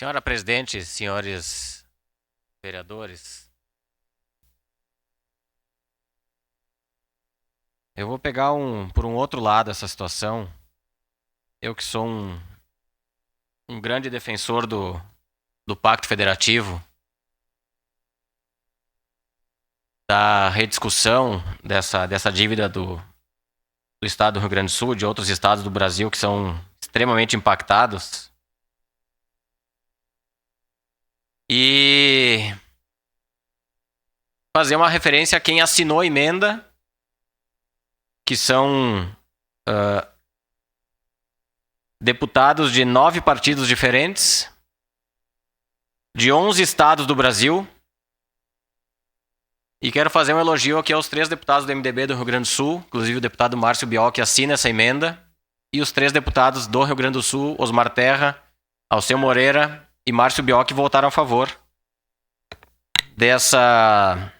Senhora presidente, senhores vereadores, eu vou pegar por um outro lado essa situação. Eu que sou um grande defensor do Pacto Federativo, da rediscussão dessa dívida do estado do Rio Grande do Sul, de outros estados do Brasil que são extremamente impactados. E fazer uma referência a quem assinou a emenda, que são deputados de 9 partidos diferentes, de 11 estados do Brasil. E quero fazer um elogio aqui aos 3 deputados do MDB do Rio Grande do Sul, inclusive o deputado Márcio Biol, que assina essa emenda, e os 3 deputados do Rio Grande do Sul, Osmar Terra, Alceu Moreira e Márcio Biol, que votaram a favor dessa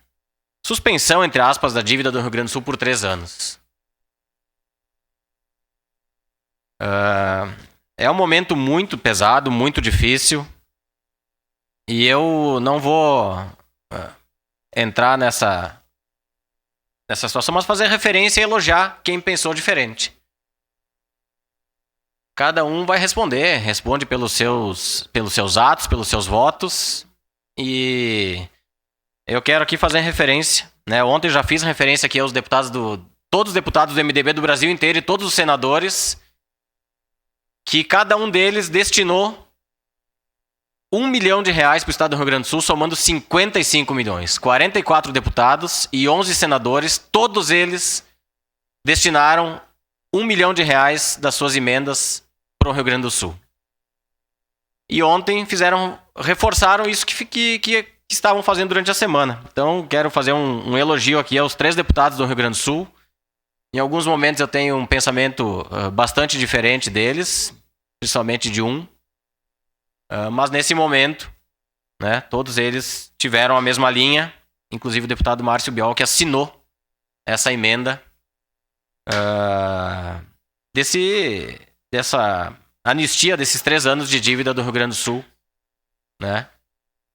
suspensão, entre aspas, da dívida do Rio Grande do Sul por 3 anos. É um momento muito pesado, muito difícil, e eu não vou entrar nessa situação, mas fazer referência e elogiar quem pensou diferente. Cada um vai responde pelos seus atos, pelos seus votos, e eu quero aqui fazer referência, né? Ontem eu já fiz referência aqui aos deputados todos os deputados do MDB do Brasil inteiro e todos os senadores, que cada um deles destinou R$1 milhão para o estado do Rio Grande do Sul, somando 55 milhões. 44 deputados e 11 senadores, todos eles destinaram R$1 milhão das suas emendas para o Rio Grande do Sul. E ontem reforçaram isso que estavam fazendo durante a semana. Então, quero fazer um elogio aqui aos 3 deputados do Rio Grande do Sul. Em alguns momentos eu tenho um pensamento bastante diferente deles, principalmente de um. Mas nesse momento, né, todos eles tiveram a mesma linha, inclusive o deputado Márcio Biol, que assinou essa emenda dessa anistia desses 3 anos de dívida do Rio Grande do Sul, né,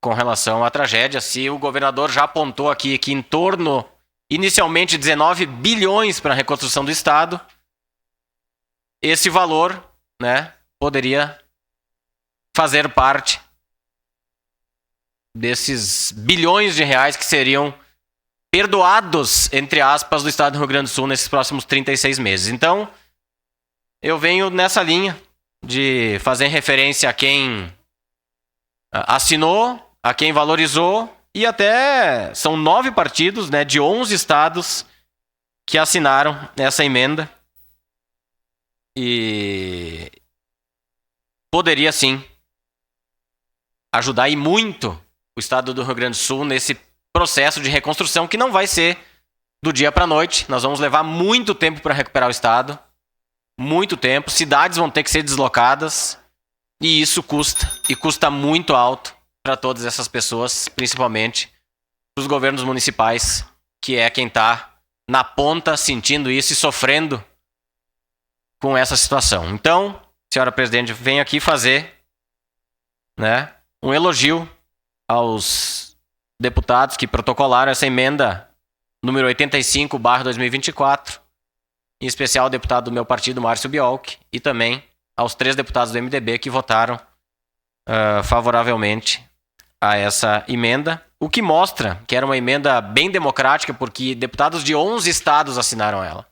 com relação à tragédia. Se o governador já apontou aqui que em torno, inicialmente, 19 bilhões para a reconstrução do estado, esse valor, né, poderia fazer parte desses bilhões de reais que seriam perdoados, entre aspas, do estado do Rio Grande do Sul nesses próximos 36 meses. Então, eu venho nessa linha de fazer referência a quem assinou, a quem valorizou, e até são 9 partidos, né, de 11 estados que assinaram essa emenda. E poderia, sim, ajudar e muito o estado do Rio Grande do Sul nesse processo de reconstrução, que não vai ser do dia para a noite. Nós vamos levar muito tempo para recuperar o estado, muito tempo. Cidades vão ter que ser deslocadas, e isso custa muito alto para todas essas pessoas, principalmente para os governos municipais, que é quem está na ponta sentindo isso e sofrendo com essa situação. Então, senhora presidente, venho aqui fazer, né, um elogio aos deputados que protocolaram essa emenda número 85/2024, em especial o deputado do meu partido, Márcio Biol, e também aos 3 deputados do MDB que votaram favoravelmente a essa emenda, o que mostra que era uma emenda bem democrática, porque deputados de 11 estados assinaram ela.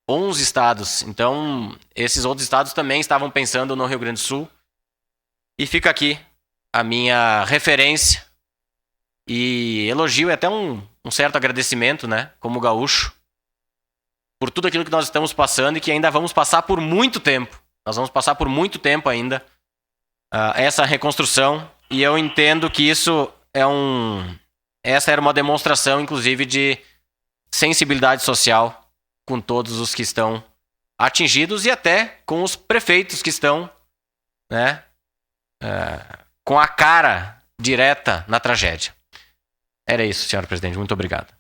11 estados. Então, esses outros estados também estavam pensando no Rio Grande do Sul. E fica aqui a minha referência e elogio e até um certo agradecimento, né, como gaúcho, por tudo aquilo que nós estamos passando e que ainda vamos passar por muito tempo. Nós vamos passar por muito tempo ainda essa reconstrução, e eu entendo que isso essa era uma demonstração, inclusive, de sensibilidade social com todos os que estão atingidos e até com os prefeitos que estão, né, com a cara direta na tragédia. Era isso, senhora presidente. Muito obrigado.